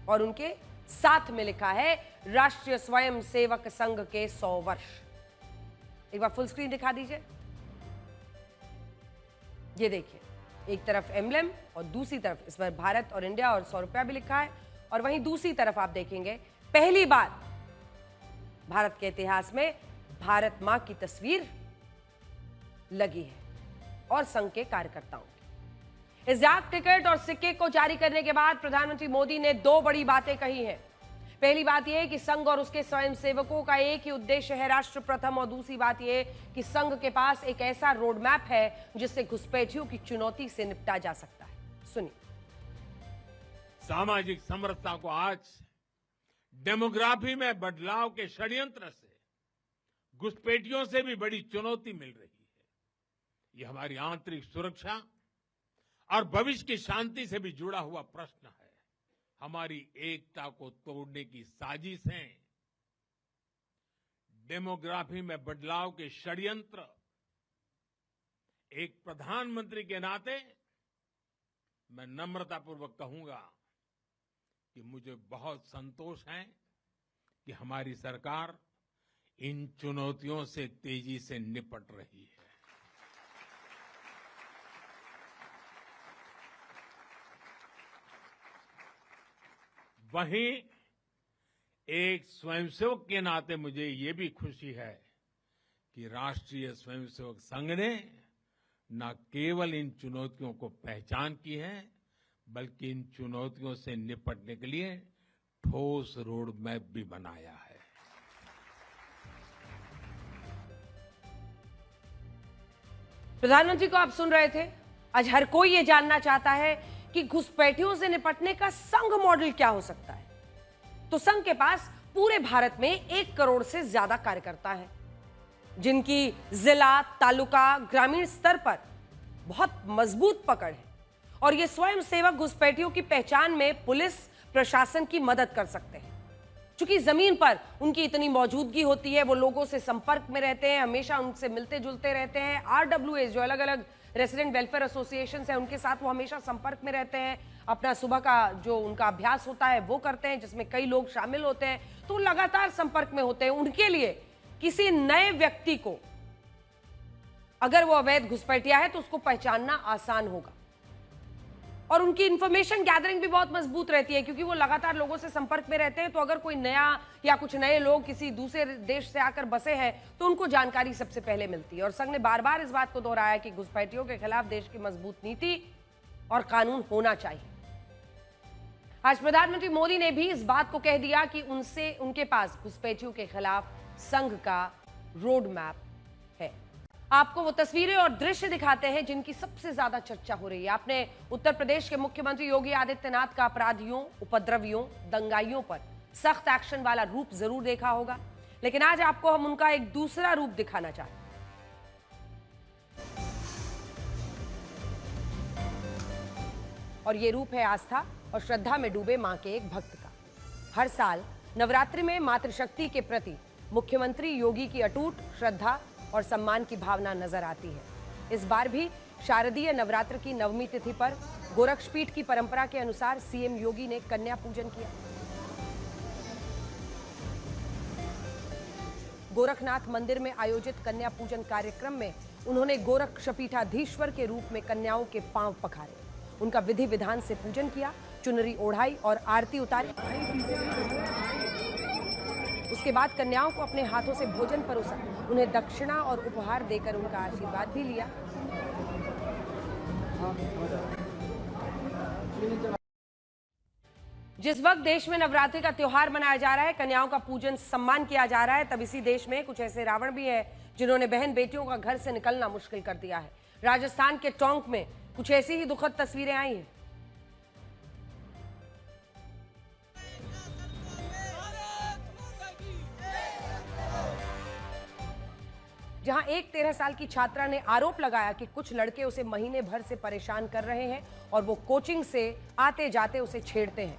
और उनके साथ में लिखा है राष्ट्रीय स्वयंसेवक संघ के 100 वर्ष। एक बार फुल स्क्रीन दिखा दीजिए। ये देखिए, एक तरफ एम्ब्लेम और दूसरी तरफ इस पर भारत और इंडिया और 100 रुपया भी लिखा है और वहीं दूसरी तरफ आप देखेंगे पहली बार भारत के इतिहास में भारत मां की तस्वीर लगी है और संघ के कार्यकर्ताओं की। इस डाक टिकट और सिक्के को जारी करने के बाद प्रधानमंत्री मोदी ने 2 बड़ी बातें कही हैं। पहली बात यह कि संघ और उसके स्वयंसेवकों का एक ही उद्देश्य है, राष्ट्र प्रथम, और दूसरी बात यह कि संघ के पास एक ऐसा रोड मैप है जिससे घुसपैठियों की चुनौती से निपटा जा सकता है। सुनिए। सामाजिक समरसता को आज डेमोग्राफी में बदलाव के षड्यंत्र से, घुसपैठियों से भी बड़ी चुनौती मिल रही है। यह हमारी आंतरिक सुरक्षा और भविष्य की शांति से भी जुड़ा हुआ प्रश्न है। हमारी एकता को तोड़ने की साजिशें, डेमोग्राफी में बदलाव के षड्यंत्र, एक प्रधानमंत्री के नाते मैं नम्रतापूर्वक कहूंगा कि मुझे बहुत संतोष है कि हमारी सरकार इन चुनौतियों से तेजी से निपट रही है। वहीं एक स्वयंसेवक के नाते मुझे ये भी खुशी है कि राष्ट्रीय स्वयंसेवक संघ ने न केवल इन चुनौतियों को पहचान की है, बल्कि इन चुनौतियों से निपटने के लिए ठोस रोड मैप भी बनाया है। प्रधानमंत्री को आप सुन रहे थे। आज हर कोई ये जानना चाहता है कि घुसपैठियों से निपटने का संघ मॉडल क्या हो सकता है। तो संघ के पास पूरे भारत में 1 करोड़ से ज्यादा कार्यकर्ता हैं, जिनकी जिला, तालुका, ग्रामीण स्तर पर बहुत मजबूत पकड़ है और ये स्वयंसेवक घुसपैठियों की पहचान में पुलिस प्रशासन की मदद कर सकते हैं। चूंकि जमीन पर उनकी इतनी मौजूदगी होती है, वो लोगों से संपर्क में रहते हैं, हमेशा उनसे मिलते जुलते रहते हैं। RWA जो अलग अलग रेसिडेंट वेलफेयर एसोसिएशन है, उनके साथ वो हमेशा संपर्क में रहते हैं। अपना सुबह का जो उनका अभ्यास होता है वो करते हैं, जिसमें कई लोग शामिल होते हैं, तो लगातार संपर्क में होते हैं। उनके लिए किसी नए व्यक्ति को अगर वो अवैध घुसपैठिया है तो उसको पहचानना आसान होगा और उनकी इंफॉर्मेशन गैदरिंग भी बहुत मजबूत रहती है, क्योंकि वो लगातार लोगों से संपर्क में रहते हैं। तो अगर कोई नया या कुछ नए लोग किसी दूसरे देश से आकर बसे हैं तो उनको जानकारी सबसे पहले मिलती है। और संघ ने बार बार इस बात को दोहराया कि घुसपैठियों के खिलाफ देश की मजबूत नीति और कानून होना चाहिए। आज प्रधानमंत्री मोदी ने भी इस बात को कह दिया कि उनके पास घुसपैठियों के खिलाफ संघ का रोड मैप है। आपको वो तस्वीरें और दृश्य दिखाते हैं जिनकी सबसे ज्यादा चर्चा हो रही है। आपने उत्तर प्रदेश के मुख्यमंत्री योगी आदित्यनाथ का अपराधियों, उपद्रवियों, दंगाइयों पर सख्त एक्शन वाला रूप जरूर देखा होगा, लेकिन आज आपको हम उनका एक दूसरा रूप दिखाना चाहते हैं। और ये रूप है आस्था और श्रद्धा में डूबे मां के एक भक्त का। हर साल नवरात्रि में मातृशक्ति के प्रति मुख्यमंत्री योगी की अटूट श्रद्धा और सम्मान की भावना नजर आती है। इस बार भी शारदीय नवरात्र की नवमी तिथि पर गोरक्षपीठ की परंपरा के अनुसार सीएम योगी ने कन्या पूजन किया। गोरखनाथ मंदिर में आयोजित कन्या पूजन कार्यक्रम में उन्होंने गोरक्षपीठाधीश्वर के रूप में कन्याओं के पांव पखारे, उनका विधि विधान से पूजन किया, चुनरी ओढ़ाई और आरती उतारी। उसके बाद कन्याओं को अपने हाथों से भोजन परोसा, उन्हें दक्षिणा और उपहार देकर उनका आशीर्वाद भी लिया। जिस वक्त देश में नवरात्रि का त्योहार मनाया जा रहा है, कन्याओं का पूजन सम्मान किया जा रहा है, तब इसी देश में कुछ ऐसे रावण भी हैं जिन्होंने बहन बेटियों का घर से निकलना मुश्किल कर दिया है। राजस्थान के टोंक में कुछ ऐसी ही दुखद तस्वीरें आई हैं। जहां एक 13 साल की छात्रा ने आरोप लगाया कि कुछ लड़के उसे महीने भर से परेशान कर रहे हैं और वो कोचिंग से आते जाते उसे छेड़ते हैं।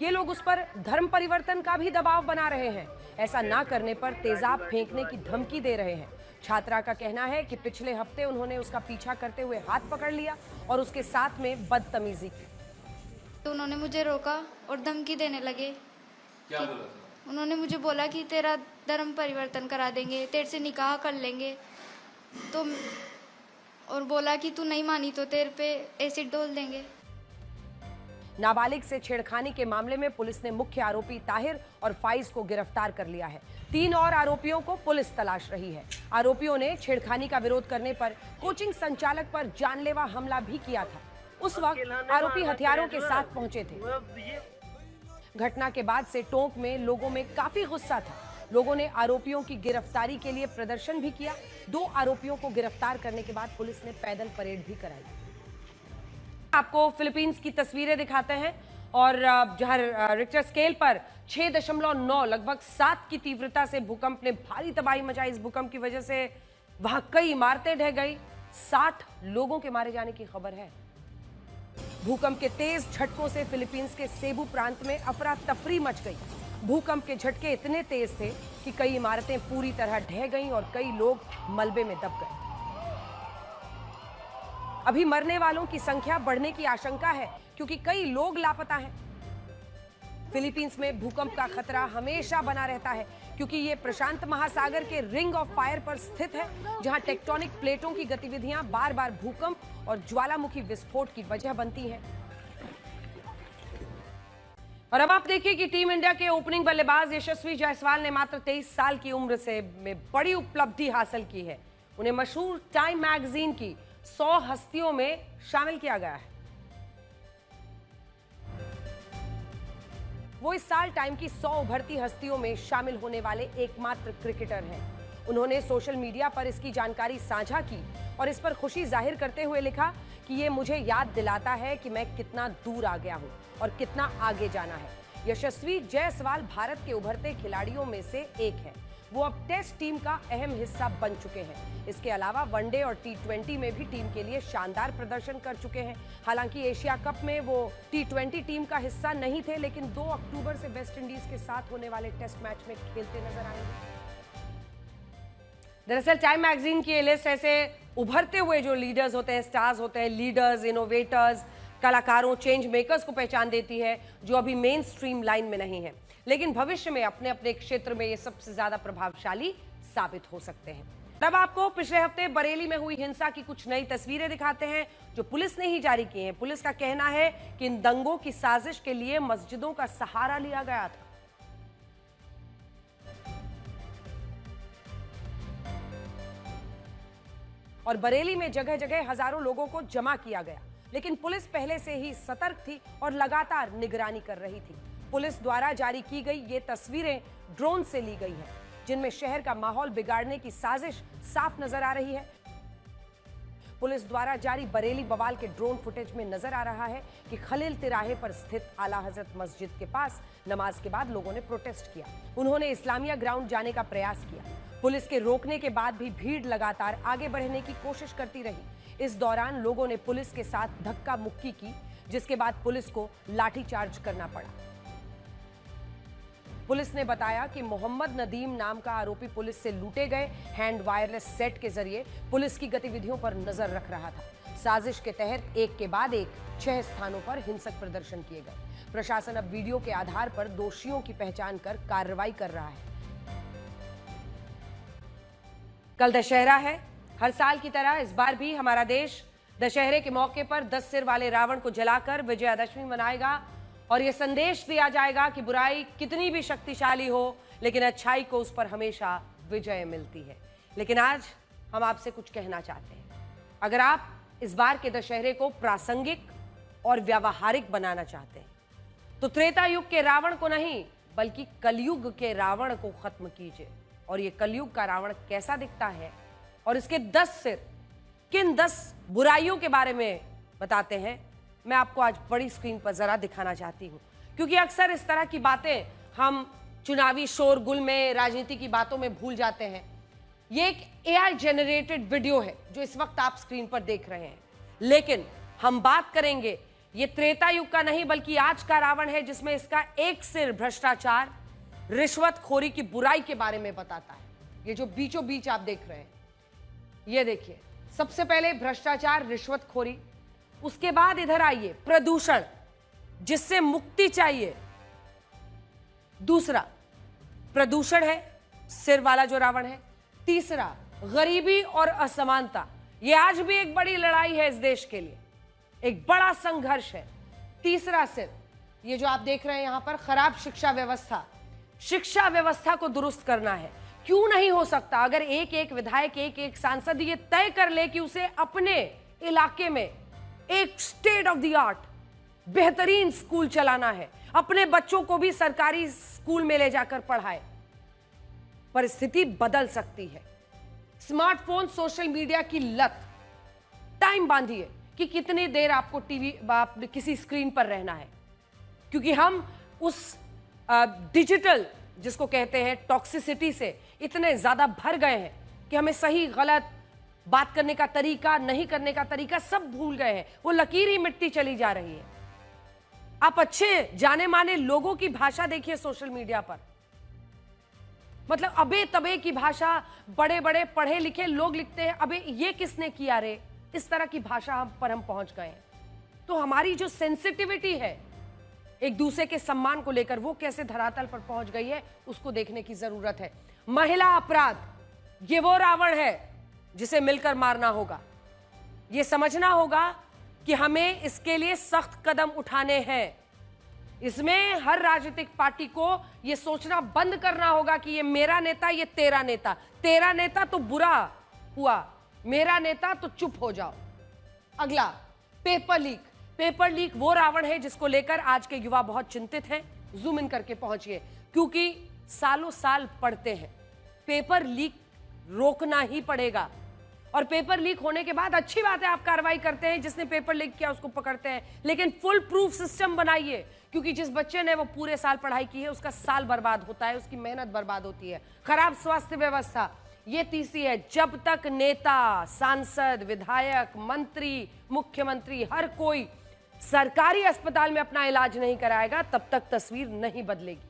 ये लोग उस पर धर्म परिवर्तन का भी दबाव बना रहे हैं। ऐसा ना करने पर तेजाब फेंकने की धमकी दे रहे हैं। छात्रा का कहना है कि पिछले हफ्ते उन्होंने उसका पीछा करते हुए हाथ पकड़ लिया और उसके साथ में बदतमीजी की। तो उन्होंने मुझे रोका और धमकी देने लगे। क्या बोला था? उन्होंने मुझे बोला कि तेरा धर्म परिवर्तन करा देंगे, तेरे से निकाह कर लेंगे, तो और बोला कि तू नहीं मानी तो तेरे पे एसिड डोल देंगे। नाबालिग से छेड़खानी के मामले में पुलिस ने मुख्य आरोपी ताहिर और फाइज को गिरफ्तार कर लिया है। 3 और आरोपियों को पुलिस तलाश रही है। आरोपियों ने छेड़खानी का विरोध करने पर कोचिंग संचालक पर जानलेवा हमला भी किया था। उस वक्त आरोपी हथियारों के साथ पहुंचे थे। घटना के बाद से टोंक में लोगों में काफी गुस्सा था। लोगों ने आरोपियों की गिरफ्तारी के लिए प्रदर्शन भी किया। 2 आरोपियों को गिरफ्तार करने के बाद पुलिस ने पैदल परेड भी कराई। आपको फिलीपींस की तस्वीरें दिखाते हैं और जहां रिक्टर स्केल पर 6.9 लगभग 7 की तीव्रता से भूकंप ने भारी तबाही मचाई। इस भूकंप की वजह से वहां कई इमारतें ढह गई। 60 लोगों के मारे जाने की खबर है। भूकंप के तेज झटकों से फिलीपींस के सेबू प्रांत में अफरा तफरी मच गई। भूकंप के झटके इतने तेज थे कि कई इमारतें पूरी तरह ढह गईं और कई लोग मलबे में दब गए। अभी मरने वालों की संख्या बढ़ने की आशंका है क्योंकि कई लोग लापता हैं। फिलीपींस में भूकंप का खतरा हमेशा बना रहता है क्योंकि ये प्रशांत महासागर के रिंग ऑफ फायर पर स्थित है, जहां टेक्टोनिक प्लेटों की गतिविधियां बार बार भूकंप और ज्वालामुखी विस्फोट की वजह बनती हैं। और अब आप देखिए कि टीम इंडिया के ओपनिंग बल्लेबाज यशस्वी जायसवाल ने मात्र 23 साल की उम्र से में बड़ी उपलब्धि हासिल की है। उन्हें मशहूर टाइम मैगजीन की 100 हस्तियों में शामिल किया गया है। वो इस साल टाइम की 100 उभरती हस्तियों में शामिल होने वाले एकमात्र क्रिकेटर हैं। उन्होंने सोशल मीडिया पर इसकी जानकारी साझा की और इस पर खुशी जाहिर करते हुए लिखा कि ये मुझे याद दिलाता है कि मैं कितना दूर आ गया हूं और कितना आगे जाना है। यशस्वी जायसवाल भारत के उभरते खिलाड़ियों में से एक है। वो अब टेस्ट टीम का अहम हिस्सा बन चुके हैं। इसके अलावा वनडे और T20 में भी टीम के लिए शानदार प्रदर्शन कर चुके हैं। हालांकि एशिया कप में वो T20 टीम का हिस्सा नहीं थे, लेकिन 2 अक्टूबर से वेस्ट इंडीज के साथ होने वाले टेस्ट मैच में खेलते नजर आएंगे। दरअसल टाइम मैगजीन की ये लिस्ट ऐसे उभरते हुए जो लीडर्स होते हैं, स्टार्स होते हैं, लीडर्स, इनोवेटर्स, कलाकारों, चेंज मेकर्स को पहचान देती है जो अभी मेन स्ट्रीम लाइन में नहीं है, लेकिन भविष्य में अपने अपने क्षेत्र में ये सबसे ज्यादा प्रभावशाली साबित हो सकते हैं। अब आपको पिछले हफ्ते बरेली में हुई हिंसा की कुछ नई तस्वीरें दिखाते हैं जो पुलिस ने ही जारी की हैं। पुलिस का कहना है कि इन दंगों की साजिश के लिए मस्जिदों का सहारा लिया गया था। और बरेली में जगह जगह हजारों लोगों को जमा किया गया, लेकिन पुलिस पहले से ही सतर्क थी और लगातार निगरानी कर रही थी। पुलिस द्वारा जारी की गई ये तस्वीरें ड्रोन से ली गई हैं, जिनमें शहर का माहौल बिगाड़ने की साजिश साफ नजर आ रही है। पुलिस द्वारा जारी बरेली बवाल के ड्रोन फुटेज में नजर आ रहा है कि खलील तिराहे पर स्थित आला हजरत मस्जिद के पास नमाज के बाद लोगों ने प्रोटेस्ट किया। उन्होंने इस्लामिया ग्राउंड जाने का प्रयास किया। पुलिस के रोकने के बाद भी भीड़ लगातार आगे बढ़ने की कोशिश करती रही। इस दौरान लोगों ने पुलिस के साथ धक्का मुक्की की, जिसके बाद पुलिस को लाठीचार्ज करना पड़ा। पुलिस ने बताया कि मोहम्मद नदीम नाम का आरोपी पुलिस से लूटे गए हैंड वायरलेस सेट के जरिए पुलिस की गतिविधियों पर नजर रख रहा था। साजिश के तहत एक के बाद एक 6 स्थानों पर हिंसक प्रदर्शन किए गए। प्रशासन अब वीडियो के आधार पर दोषियों की पहचान कर कार्रवाई कर रहा है। कल दशहरा है। हर साल की तरह इस बार भी हमारा देश दशहरे के मौके पर 10 सिर वाले रावण को जलाकर विजयादशमी मनाएगा और यह संदेश दिया जाएगा कि बुराई कितनी भी शक्तिशाली हो, लेकिन अच्छाई को उस पर हमेशा विजय मिलती है। लेकिन आज हम आपसे कुछ कहना चाहते हैं। अगर आप इस बार के दशहरे को प्रासंगिक और व्यावहारिक बनाना चाहते हैं तो त्रेता युग के रावण को नहीं, बल्कि कलयुग के रावण को खत्म कीजिए। और ये कलयुग का रावण कैसा दिखता है और इसके 10 सिर किन 10 बुराइयों के बारे में बताते हैं, मैं आपको आज बड़ी स्क्रीन पर जरा दिखाना चाहती हूं। क्योंकि अक्सर इस तरह की बातें हम चुनावी शोरगुल में, राजनीति की बातों में भूल जाते हैं। ये एक AI जनरेटेड वीडियो है जो इस वक्त आप स्क्रीन पर देख रहे हैं, लेकिन हम बात करेंगे ये त्रेता युग का नहीं बल्कि आज का रावण है, जिसमें इसका एक सिर भ्रष्टाचार, रिश्वतखोरी की बुराई के बारे में बताता है। ये जो बीचों बीच आप देख रहे हैं, ये देखिए, सबसे पहले भ्रष्टाचार, रिश्वतखोरी, उसके बाद इधर आइए प्रदूषण, जिससे मुक्ति चाहिए। दूसरा प्रदूषण है, सिर वाला जो रावण है। तीसरा गरीबी और असमानता, ये आज भी एक बड़ी लड़ाई है इस देश के लिए, एक बड़ा संघर्ष है। तीसरा सिर, ये जो आप देख रहे हैं यहां पर, खराब शिक्षा व्यवस्था, शिक्षा व्यवस्था को दुरुस्त करना है। क्यों नहीं हो सकता? अगर एक एक विधायक, एक एक सांसद ये तय कर ले कि उसे अपने इलाके में एक स्टेट ऑफ द आर्ट बेहतरीन स्कूल चलाना है, अपने बच्चों को भी सरकारी स्कूल में ले जाकर पढ़ाए, परिस्थिति बदल सकती है। स्मार्टफोन, सोशल मीडिया की लत, टाइम बांधिए कि कितनी देर आपको टीवी किसी स्क्रीन पर रहना है, क्योंकि हम उस डिजिटल, जिसको कहते हैं टॉक्सिसिटी, से इतने ज्यादा भर गए हैं कि हमें सही गलत बात करने का तरीका, नहीं करने का तरीका सब भूल गए हैं। वो लकीर ही मिटती चली जा रही है। आप अच्छे जाने माने लोगों की भाषा देखिए सोशल मीडिया पर, मतलब अबे तबे की भाषा, बड़े बड़े पढ़े लिखे लोग लिखते हैं अबे ये किसने किया रे, इस तरह की भाषा पर हम पहुंच गए हैं। तो हमारी जो सेंसिटिविटी है एक दूसरे के सम्मान को लेकर, वो कैसे धरातल पर पहुंच गई है, उसको देखने की जरूरत है। महिला अपराध, ये वो रावण है जिसे मिलकर मारना होगा। ये समझना होगा कि हमें इसके लिए सख्त कदम उठाने हैं। इसमें हर राजनीतिक पार्टी को यह सोचना बंद करना होगा कि ये मेरा नेता, ये तेरा नेता, तेरा नेता तो बुरा हुआ, मेरा नेता तो चुप हो जाओ। अगला पेपर लीक। पेपर लीक वो रावण है जिसको लेकर आज के युवा बहुत चिंतित हैं। जूम इन करके पहुंचिए, क्योंकि सालों साल पढ़ते हैं, पेपर लीक रोकना ही पड़ेगा। और पेपर लीक होने के बाद अच्छी बात है, आप कार्रवाई करते हैं, जिसने पेपर लीक किया उसको पकड़ते हैं, लेकिन फुल प्रूफ सिस्टम बनाइए, क्योंकि जिस बच्चे ने वो पूरे साल पढ़ाई की है उसका साल बर्बाद होता है, उसकी मेहनत बर्बाद होती है। खराब स्वास्थ्य व्यवस्था, ये तीसरी है। जब तक नेता, सांसद, विधायक, मंत्री, मुख्यमंत्री, हर कोई सरकारी अस्पताल में अपना इलाज नहीं कराएगा, तब तक तस्वीर नहीं बदलेगी।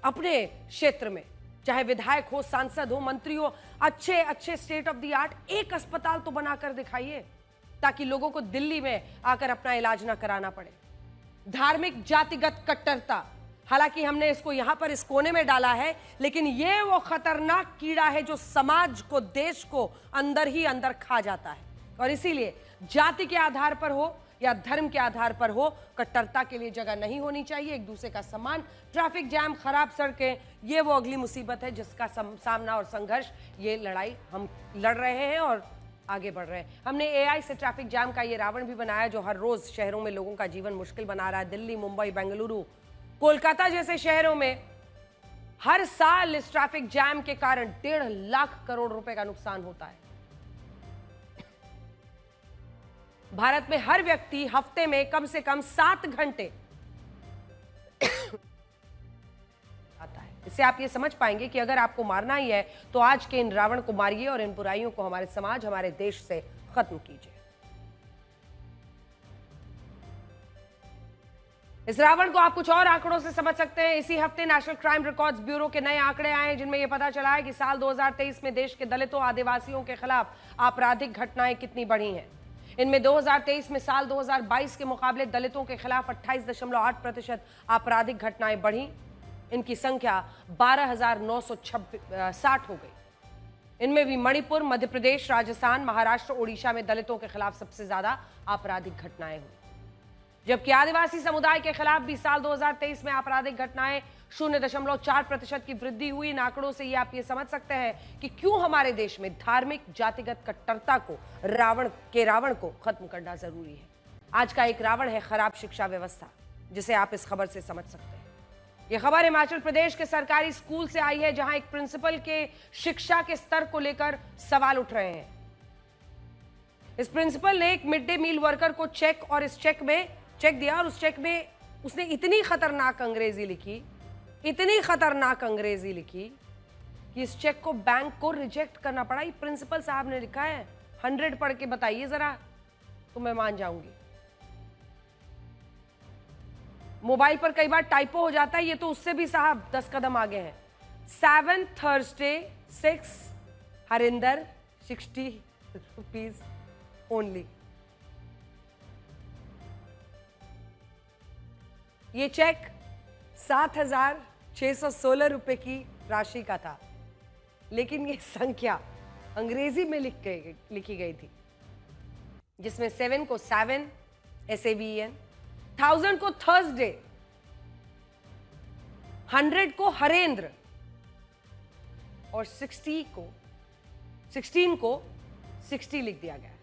अपने क्षेत्र में चाहे विधायक हो, सांसद हो, मंत्री हो, अच्छे अच्छे स्टेट ऑफ द आर्ट एक अस्पताल तो बनाकर दिखाइए, ताकि लोगों को दिल्ली में आकर अपना इलाज ना कराना पड़े। धार्मिक जातिगत कट्टरता, हालांकि हमने इसको यहां पर इस कोने में डाला है, लेकिन यह वो खतरनाक कीड़ा है जो समाज को, देश को अंदर ही अंदर खा जाता है। और इसीलिए जाति के आधार पर हो या धर्म के आधार पर हो, कट्टरता के लिए जगह नहीं होनी चाहिए। एक दूसरे का सम्मान, ट्रैफिक जैम, खराब सड़कें, ये वो अगली मुसीबत है जिसका सामना और संघर्ष, ये लड़ाई हम लड़ रहे हैं और आगे बढ़ रहे हैं। हमने एआई से ट्रैफिक जैम का ये रावण भी बनाया जो हर रोज शहरों में लोगों का जीवन मुश्किल बना रहा है। दिल्ली, मुंबई, बेंगलुरु, कोलकाता जैसे शहरों में हर साल इस ट्रैफिक जैम के कारण 1.5 लाख करोड़ रुपए का नुकसान होता है। भारत में हर व्यक्ति हफ्ते में कम से कम 7 घंटे आता है। इससे आप ये समझ पाएंगे कि अगर आपको मारना ही है तो आज के इन रावण को मारिए और इन बुराइयों को हमारे समाज, हमारे देश से खत्म कीजिए। इस रावण को आप कुछ और आंकड़ों से समझ सकते हैं। इसी हफ्ते नेशनल क्राइम रिकॉर्ड्स ब्यूरो के नए आंकड़े आए हैं, जिनमें यह पता चला है कि साल 2023 में देश के दलितों, आदिवासियों के खिलाफ आपराधिक घटनाएं कितनी बढ़ी हैं। इनमें 2023 में साल 2022 के मुकाबले दलितों के खिलाफ 28.8% आपराधिक घटनाएं बढ़ी। इनकी संख्या 12,960 हो गई। इनमें भी मणिपुर, मध्य प्रदेश, राजस्थान, महाराष्ट्र, ओडिशा में दलितों के खिलाफ सबसे ज्यादा आपराधिक घटनाएं हुई, जबकि आदिवासी समुदाय के खिलाफ भी साल 2023 में आपराधिक घटनाएं 0.4% की वृद्धि हुई। इन आंकड़ों से आप ये समझ सकते हैं कि क्यों हमारे देश में धार्मिक जातिगत कट्टरता को, रावण को खत्म करना जरूरी है। आज का एक रावण है खराब शिक्षा व्यवस्था, जिसे आप इस खबर से समझ सकते हैं। यह खबर हिमाचल प्रदेश के सरकारी स्कूल से आई है, जहां एक प्रिंसिपल के शिक्षा के स्तर को लेकर सवाल उठ रहे हैं। इस प्रिंसिपल ने एक मिड डे मील वर्कर को चेक दिया और उस चेक में उसने इतनी खतरनाक अंग्रेजी लिखी कि इस चेक को बैंक को रिजेक्ट करना पड़ा। ये प्रिंसिपल साहब ने लिखा है, 100 पढ़ के बताइए जरा तो मैं मान जाऊंगी। मोबाइल पर कई बार टाइपो हो जाता है, ये तो उससे भी साहब 10 कदम आगे हैं। 7 थर्सडे 6 हरिंदर 60 रुपीज ओनली। ये चेक 7,616 रुपए की राशि का था, लेकिन ये संख्या अंग्रेजी में लिखी गई थी, जिसमें 7 को 7 SAVEN, 1000 को थर्सडे, 100 को हरेंद्र और 16 को 60 लिख दिया गया।